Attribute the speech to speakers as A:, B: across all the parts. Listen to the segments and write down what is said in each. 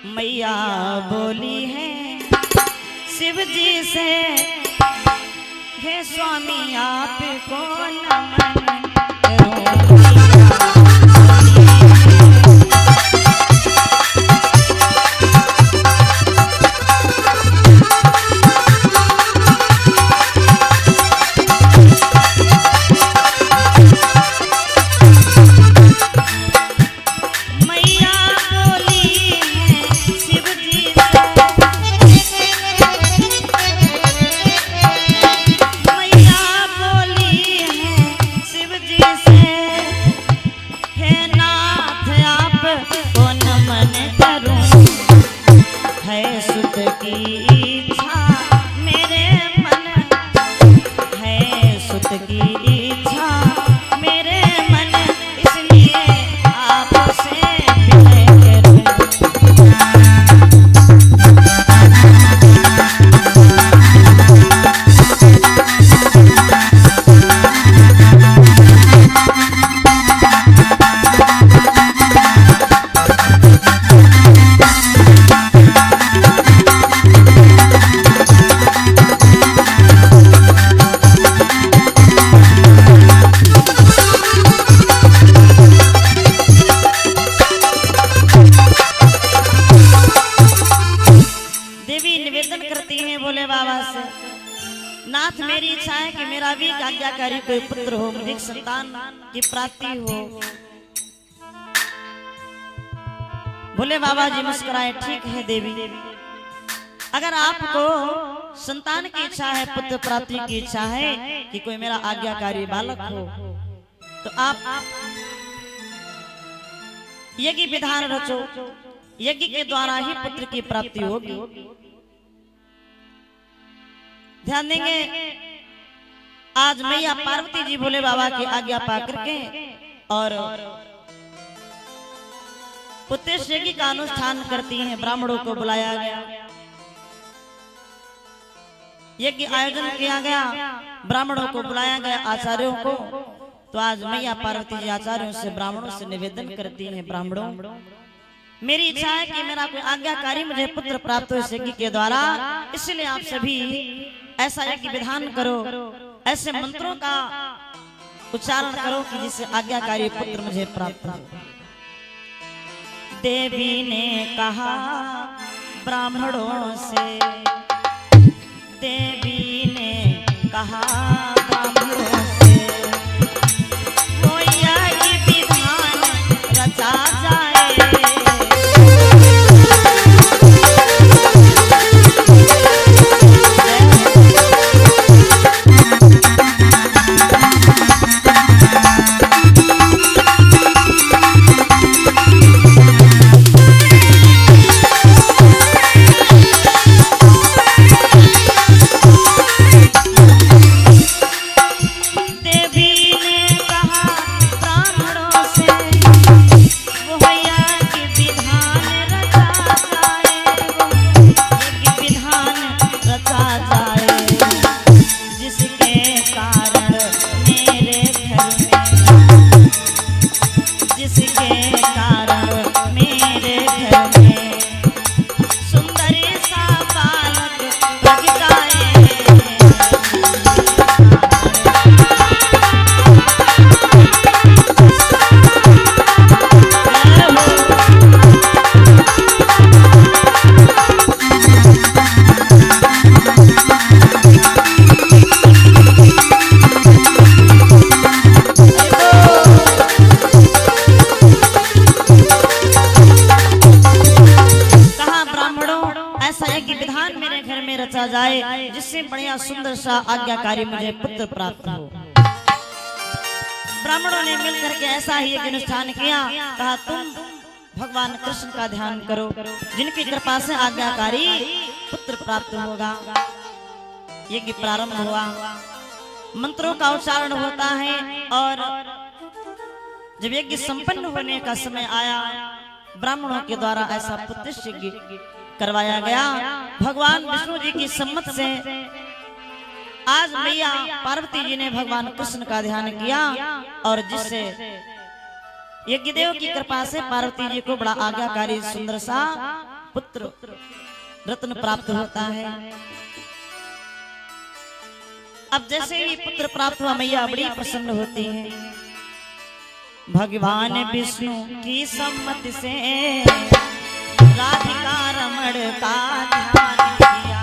A: मैया बोली है शिव जी से, हे स्वामी आपको नमन करूं। नाथ मेरी इच्छा है कि मेरा भी आज्ञाकारी कोई पुत्र हो, मुझे संतान की प्राप्ति हो। बोले बाबा जी मुस्कुराए, ठीक है देवी, अगर आपको संतान की इच्छा है, पुत्र प्राप्ति की इच्छा है कि कोई मेरा आज्ञाकारी बालक हो, तो आप यज्ञ विधान रचो, यज्ञ के द्वारा ही पुत्र की प्राप्ति होगी। ध्यान देंगे, आज मैया पार्वती जी भोले बाबा की आज्ञा पा करके और पुत्र यज्ञ का अनुष्ठान करती हैं। ब्राह्मणों को बुलाया गया, यज्ञ आयोजन किया गया, ब्राह्मणों को बुलाया गया, आचार्यों को। तो आज मैया पार्वती जी आचार्यों से, ब्राह्मणों से निवेदन करती हैं, ब्राह्मणों मेरी इच्छा है कि मेरा कोई आज्ञाकारी मुझे पुत्र प्राप्त हो इस यज्ञ के द्वारा, इसलिए आप सभी ऐसा यज्ञ विधान करो, ऐसे मंत्रों का उच्चारण करो कि जिससे आज्ञाकारी पुत्र मुझे प्राप्त हो। देवी ने कहा ब्राह्मणों से, देवी ने कहा ब्राह्मणों से, कोई यज्ञ विधान रचा जाए। जाए जिससे बढ़िया सुंदर सा आज्ञाकारी मुझे पुत्र प्राप्त हो। ब्राह्मणों ने मिलकर के ऐसा ही एक अनुष्ठान किया। कहा तुम भगवान कृष्ण का ध्यान करो, जिनकी कृपा से आज्ञाकारी पुत्र प्राप्त होगा। यज्ञ प्रारंभ हुआ, मंत्रों का उच्चारण होता है और जब यज्ञ संपन्न होने का समय आया, ब्राह्मणों के द्वारा ऐसा पुत्र यज्ञ करवाया गया। भगवान विष्णु जी की सम्मत से आज मैया पार्वती जी ने भगवान कृष्ण का ध्यान किया और जिससे यज्ञदेव की कृपा से पार्वती जी को बड़ा आज्ञाकारी सुंदर सा पुत्र रत्न प्राप्त होता है। अब जैसे ही पुत्र प्राप्त हुआ मैया बड़ी प्रसन्न होती है। भगवान विष्णु की सम्मति से राधिका रमण का ध्यान किया।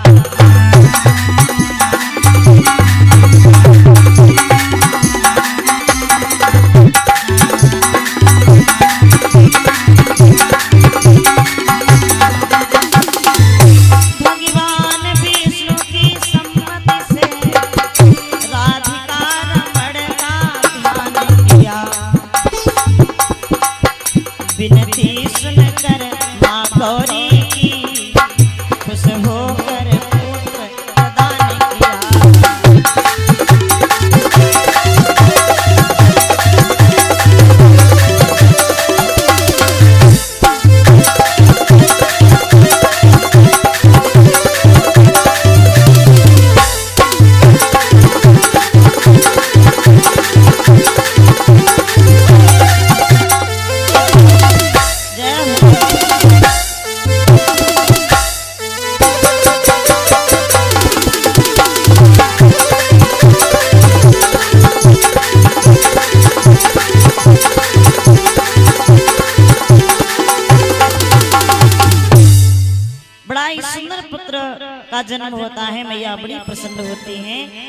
A: विनती सुनकर माँ गौरी की खुश होकर पुत्र प्रदान किया। बड़ा ही सुंदर पुत्र का जन्म होता है। मैया बड़ी प्रसन्न होती हैं।